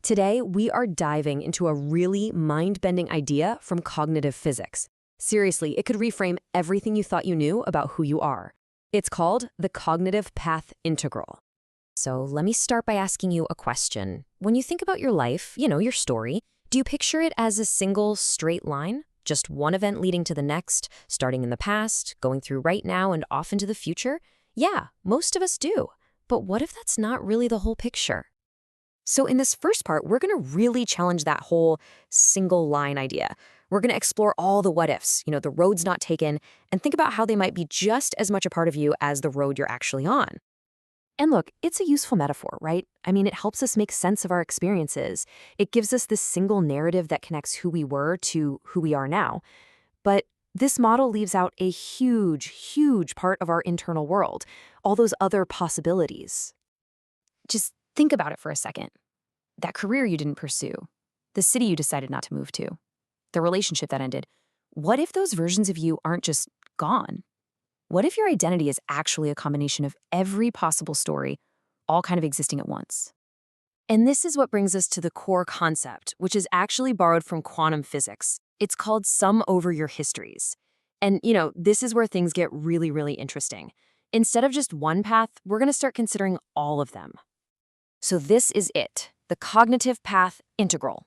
Today, we are diving into a really mind-bending idea from cognitive physics. Seriously, it could reframe everything you thought you knew about who you are. It's called the cognitive path integral. So let me start by asking you a question. When you think about your life, your story, do you picture it as a single straight line? Just one event leading to the next, starting in the past, going through right now and off into the future? Yeah, most of us do. But what if that's not really the whole picture? So in this first part, we're going to really challenge that whole single line idea. We're going to explore all the what ifs, the roads not taken, and think about how they might be just as much a part of you as the road you're actually on. And look, it's a useful metaphor, right? It helps us make sense of our experiences. It gives us this single narrative that connects who we were to who we are now. But this model leaves out a huge, huge part of our internal world, all those other possibilities. Just think about it for a second. That career you didn't pursue, the city you decided not to move to, the relationship that ended. What if those versions of you aren't just gone? What if your identity is actually a combination of every possible story, all kind of existing at once? And this is what brings us to the core concept, which is actually borrowed from quantum physics. It's called sum over your histories. And, this is where things get really, really interesting. Instead of just one path, we're going to start considering all of them. So this is it, the cognitive path integral.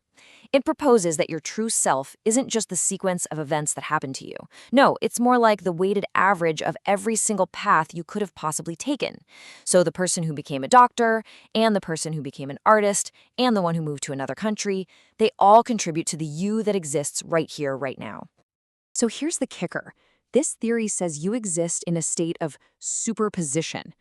It proposes that your true self isn't just the sequence of events that happen to you. No, it's more like the weighted average of every single path you could have possibly taken. So the person who became a doctor, and the person who became an artist, and the one who moved to another country, they all contribute to the you that exists right here, right now. So here's the kicker. This theory says you exist in a state of superposition.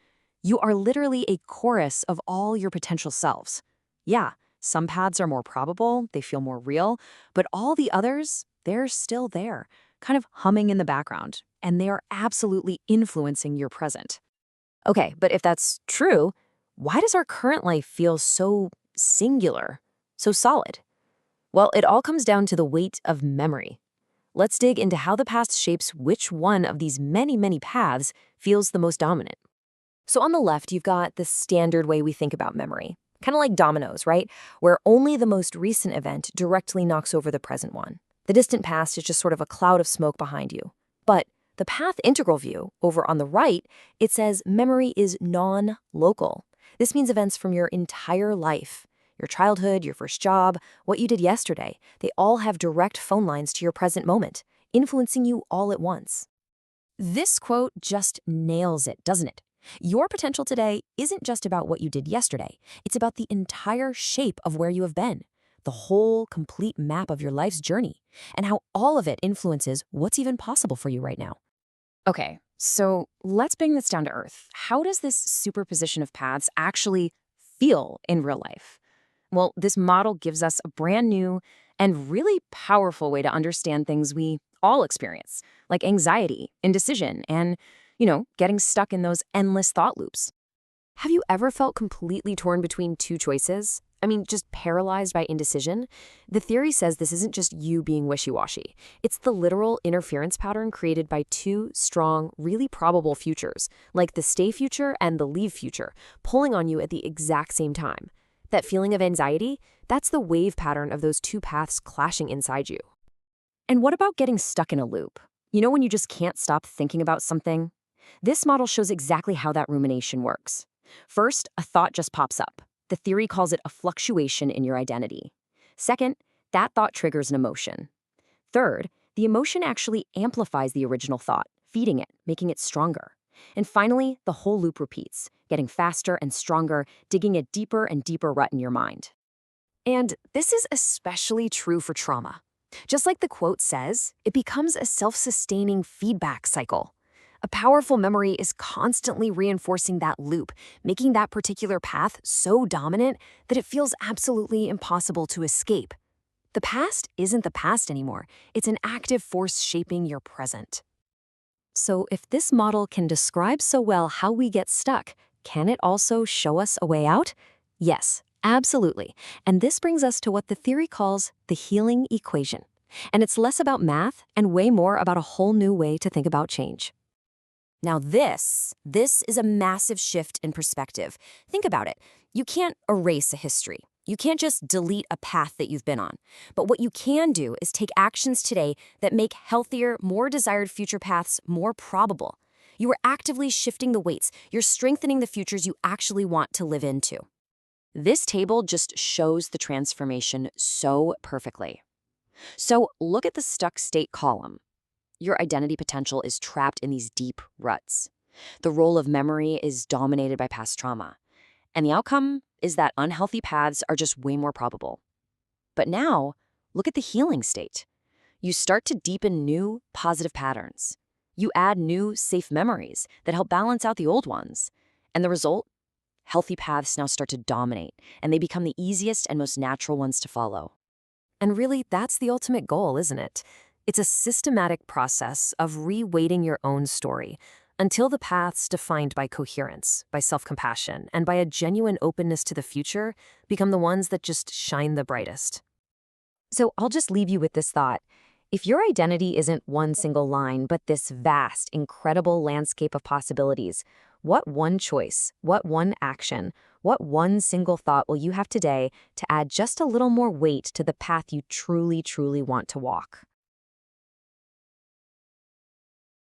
You are literally a chorus of all your potential selves. Yeah, some paths are more probable, they feel more real, but all the others, they're still there, kind of humming in the background, and they are absolutely influencing your present. Okay, but if that's true, why does our current life feel so singular, so solid? Well, it all comes down to the weight of memory. Let's dig into how the past shapes which one of these many, many paths feels the most dominant. So on the left, you've got the standard way we think about memory. Kind of like dominoes, right? Where only the most recent event directly knocks over the present one. The distant past is just sort of a cloud of smoke behind you. But the path integral view, over on the right, it says memory is non-local. This means events from your entire life. Your childhood, your first job, what you did yesterday, they all have direct phone lines to your present moment, influencing you all at once. This quote just nails it, doesn't it? Your potential today isn't just about what you did yesterday. It's about the entire shape of where you have been, the whole complete map of your life's journey, and how all of it influences what's even possible for you right now. Okay, so let's bring this down to earth. How does this superposition of paths actually feel in real life? Well, this model gives us a brand new and really powerful way to understand things we all experience, like anxiety, indecision, and getting stuck in those endless thought loops. Have you ever felt completely torn between two choices? Just paralyzed by indecision? The theory says this isn't just you being wishy-washy. It's the literal interference pattern created by two strong, really probable futures, like the stay future and the leave future, pulling on you at the exact same time. That feeling of anxiety, that's the wave pattern of those two paths clashing inside you. And what about getting stuck in a loop? When you just can't stop thinking about something? This model shows exactly how that rumination works. First, a thought just pops up. The theory calls it a fluctuation in your identity. Second, that thought triggers an emotion. Third, the emotion actually amplifies the original thought, feeding it, making it stronger. And finally, the whole loop repeats, getting faster and stronger, digging a deeper and deeper rut in your mind. And this is especially true for trauma. Just like the quote says, it becomes a self-sustaining feedback cycle. A powerful memory is constantly reinforcing that loop, making that particular path so dominant that it feels absolutely impossible to escape. The past isn't the past anymore. It's an active force shaping your present. So if this model can describe so well how we get stuck, can it also show us a way out? Yes, absolutely. And this brings us to what the theory calls the healing equation. And it's less about math and way more about a whole new way to think about change. Now this is a massive shift in perspective. Think about it. You can't erase a history. You can't just delete a path that you've been on. But what you can do is take actions today that make healthier, more desired future paths more probable. You are actively shifting the weights. You're strengthening the futures you actually want to live into. This table just shows the transformation so perfectly. So look at the stuck state column. Your identity potential is trapped in these deep ruts. The role of memory is dominated by past trauma. And the outcome is that unhealthy paths are just way more probable. But now, look at the healing state. You start to deepen new, positive patterns. You add new, safe memories that help balance out the old ones. And the result? Healthy paths now start to dominate, and they become the easiest and most natural ones to follow. And really, that's the ultimate goal, isn't it? It's a systematic process of reweighting your own story, until the paths defined by coherence, by self-compassion, and by a genuine openness to the future become the ones that just shine the brightest. So I'll just leave you with this thought. If your identity isn't one single line, but this vast, incredible landscape of possibilities, what one choice, what one action, what one single thought will you have today to add just a little more weight to the path you truly, truly want to walk?